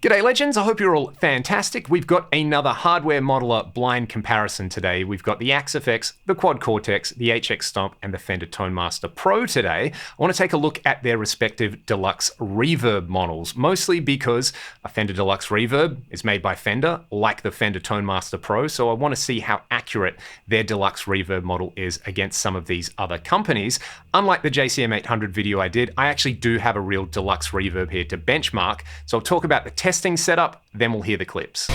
G'day legends, I hope you're all fantastic. We've got another hardware modeler blind comparison today. We've got the Axe-Fx, the Quad Cortex, the HX Stomp, and the Fender ToneMaster Pro today. I want to take a look at their respective Deluxe Reverb models, mostly because a Fender Deluxe Reverb is made by Fender, like the Fender ToneMaster Pro, so I want to see how accurate their Deluxe Reverb model is against some of these other companies. Unlike the JCM 800 video I did, I actually do have a real Deluxe Reverb here to benchmark, so I'll talk about the testing setup, then we'll hear the clips.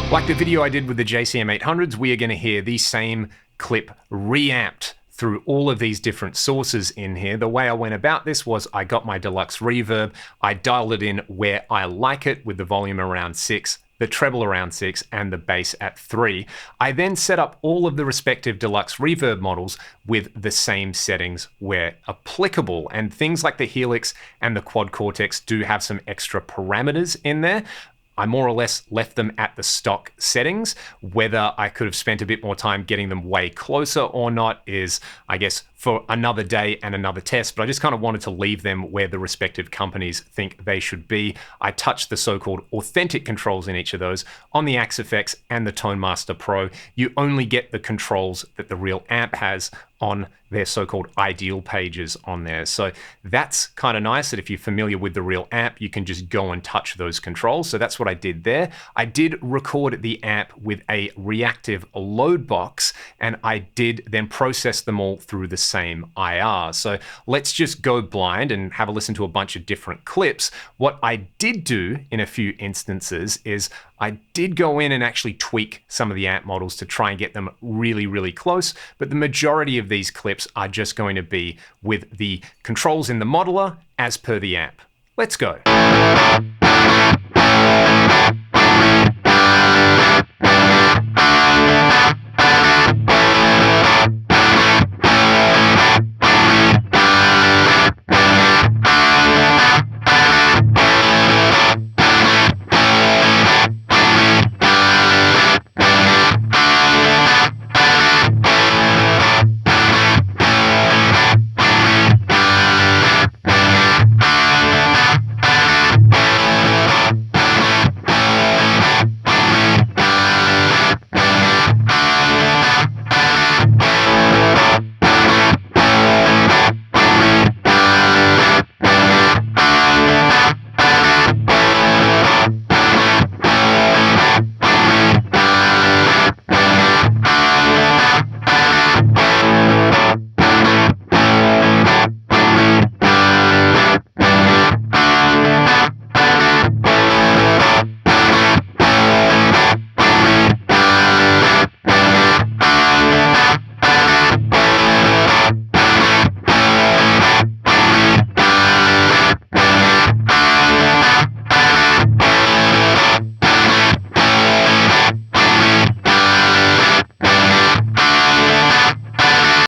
Like the video I did with the JCM 800s, we are going to hear the same clip reamped through all of these different sources in here. The way I went about this was I got my Deluxe Reverb, I dialed it in where I like it with the volume around 6, the treble around 6, and the bass at 3. I then set up all of the respective Deluxe Reverb models with the same settings where applicable. And things like the Helix and the Quad Cortex do have some extra parameters in there. I more or less left them at the stock settings. Whether I could have spent a bit more time getting them way closer or not is, I guess, for another day and another test, but I just kind of wanted to leave them where the respective companies think they should be. I touched the so-called authentic controls in each of those. On the Axe-Fx and the ToneMaster Pro, you only get the controls that the real amp has on their so-called ideal pages on there. So that's kind of nice that if you're familiar with the real amp, you can just go and touch those controls. So that's what I did there. I did record the amp with a reactive load box, and I did then process them all through the same IR. So let's just go blind and have a listen to a bunch of different clips. What I did do in a few instances is I did go in and actually tweak some of the amp models to try and get them really, really close, but the majority of these clips are just going to be with the controls in the modeler as per the amp. Let's go.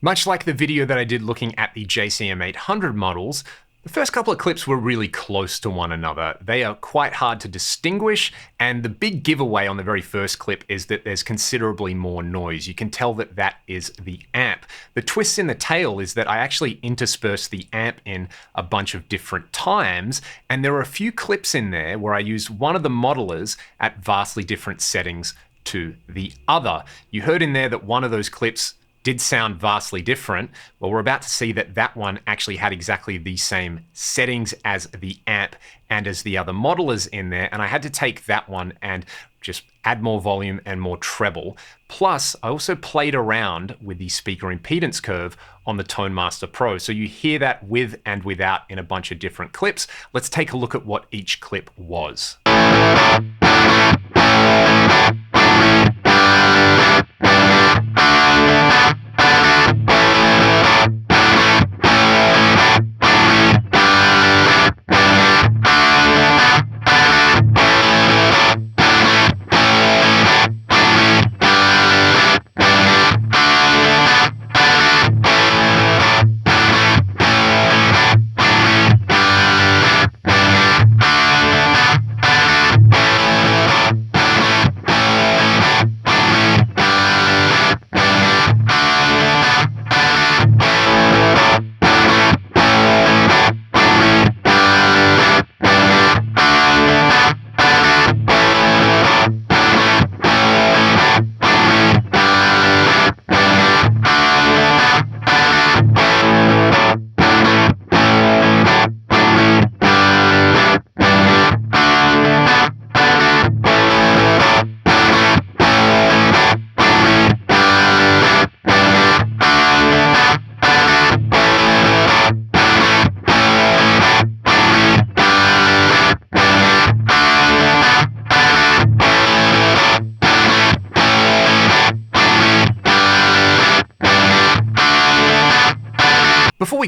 Much like the video that I did looking at the JCM 800 models, the first couple of clips were really close to one another. They are quite hard to distinguish, and the big giveaway on the very first clip is that there's considerably more noise. You can tell that that is the amp. The twist in the tail is that I actually interspersed the amp in a bunch of different times, and there are a few clips in there where I used one of the modelers at vastly different settings to the other. You heard in there that one of those clips did sound vastly different. Well, we're about to see that that one actually had exactly the same settings as the amp and as the other modelers in there, and I had to take that one and just add more volume and more treble. Plus, I also played around with the speaker impedance curve on the ToneMaster Pro, so you hear that with and without in a bunch of different clips. Let's take a look at what each clip was.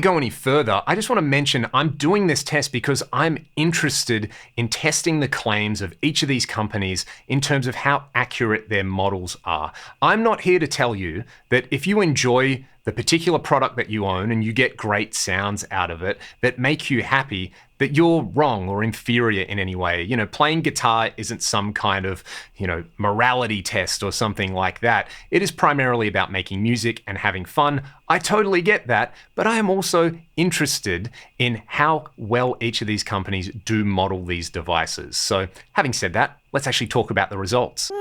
go any further, I just want to mention I'm doing this test because I'm interested in testing the claims of each of these companies in terms of how accurate their models are. I'm not here to tell you that if you enjoy the particular product that you own and you get great sounds out of it that make you happy, that you're wrong or inferior in any way. You know, playing guitar isn't some kind of, morality test or something like that. It is primarily about making music and having fun. I totally get that, but I am also interested in how well each of these companies do model these devices. So having said that, let's actually talk about the results.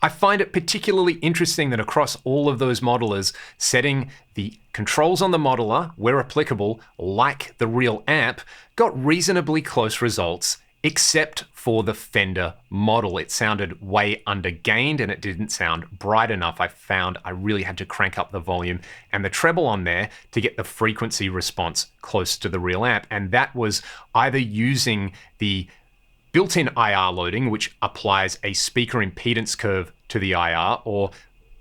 I find it particularly interesting that across all of those modelers, setting the controls on the modeler, where applicable, like the real amp, got reasonably close results, except for the Fender model. It sounded way undergained and it didn't sound bright enough. I found I really had to crank up the volume and the treble on there to get the frequency response close to the real amp. And that was either using the built-in IR loading, which applies a speaker impedance curve to the IR, or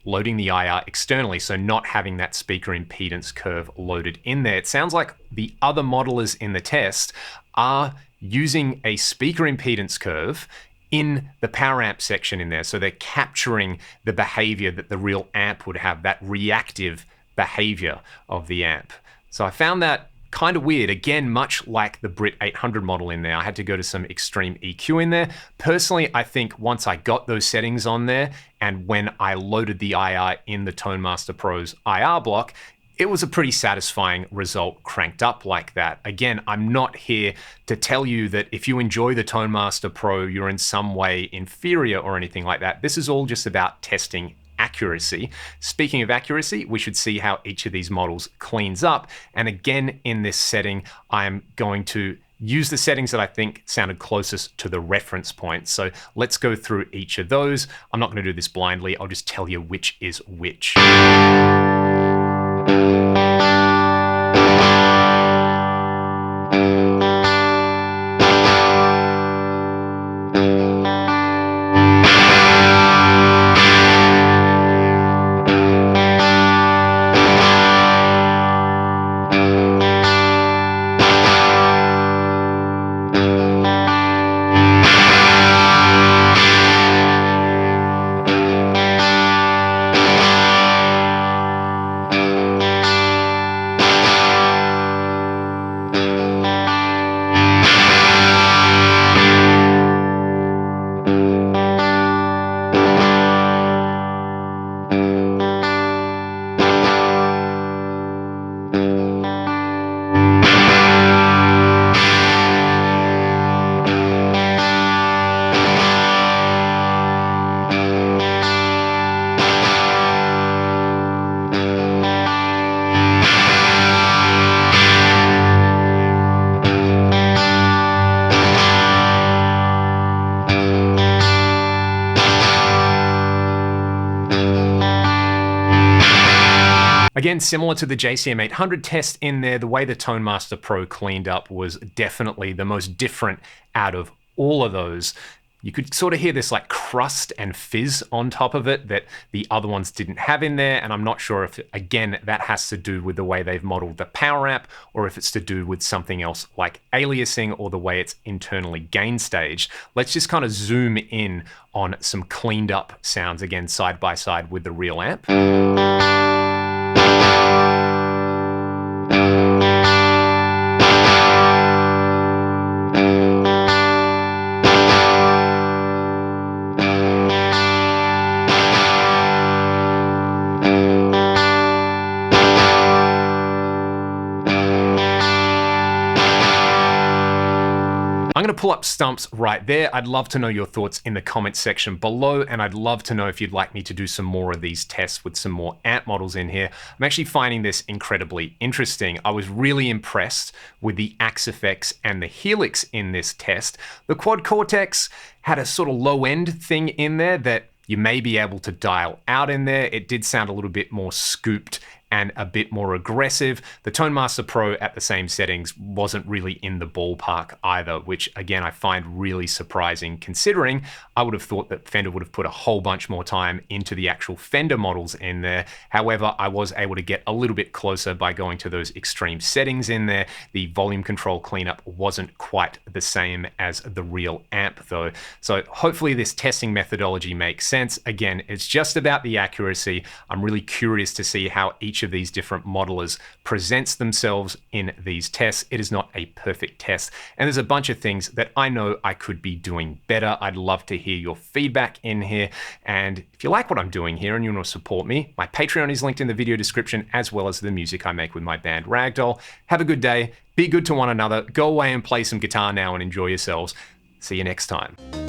loading the IR externally, so not having that speaker impedance curve loaded in there. It sounds like the other modelers in the test are using a speaker impedance curve in the power amp section in there. So they're capturing the behavior that the real amp would have, that reactive behavior of the amp. So I found that kind of weird. Again, much like the Brit 800 model in there, I had to go to some extreme EQ in there. Personally, I think once I got those settings on there and when I loaded the IR in the ToneMaster Pro's IR block, it was a pretty satisfying result cranked up like that. Again, I'm not here to tell you that if you enjoy the ToneMaster Pro, you're in some way inferior or anything like that. This is all just about testing accuracy. Speaking of accuracy, we should see how each of these models cleans up. And again, in this setting, I'm going to use the settings that I think sounded closest to the reference point. So let's go through each of those. I'm not going to do this blindly. I'll just tell you which is which. Again, similar to the JCM 800 test in there, the way the ToneMaster Pro cleaned up was definitely the most different out of all of those. You could sort of hear this like crust and fizz on top of it that the other ones didn't have in there. And I'm not sure if, again, that has to do with the way they've modeled the power amp or if it's to do with something else like aliasing or the way it's internally gain staged. Let's just kind of zoom in on some cleaned up sounds again, side by side with the real amp. I'm going to pull up stumps right there. I'd love to know your thoughts in the comments section below, and I'd love to know if you'd like me to do some more of these tests with some more amp models in here. I'm actually finding this incredibly interesting. I was really impressed with the Axe-Fx and the Helix in this test. The Quad Cortex had a sort of low end thing in there that you may be able to dial out in there. It did sound a little bit more scooped and a bit more aggressive. The Tone Master Pro at the same settings wasn't really in the ballpark either, which again, I find really surprising considering I would have thought that Fender would have put a whole bunch more time into the actual Fender models in there. However, I was able to get a little bit closer by going to those extreme settings in there. The volume control cleanup wasn't quite the same as the real amp though. So hopefully this testing methodology makes sense. Again, it's just about the accuracy. I'm really curious to see how each of these different modelers presents themselves in these tests. It is not a perfect test, and there's a bunch of things that I know I could be doing better. I'd love to hear your feedback in here, and if you like what I'm doing here and you want to support me, my Patreon is linked in the video description, as well as the music I make with my band Ragdoll. Have a good day, be good to one another, go away and play some guitar now and enjoy yourselves. See you next time.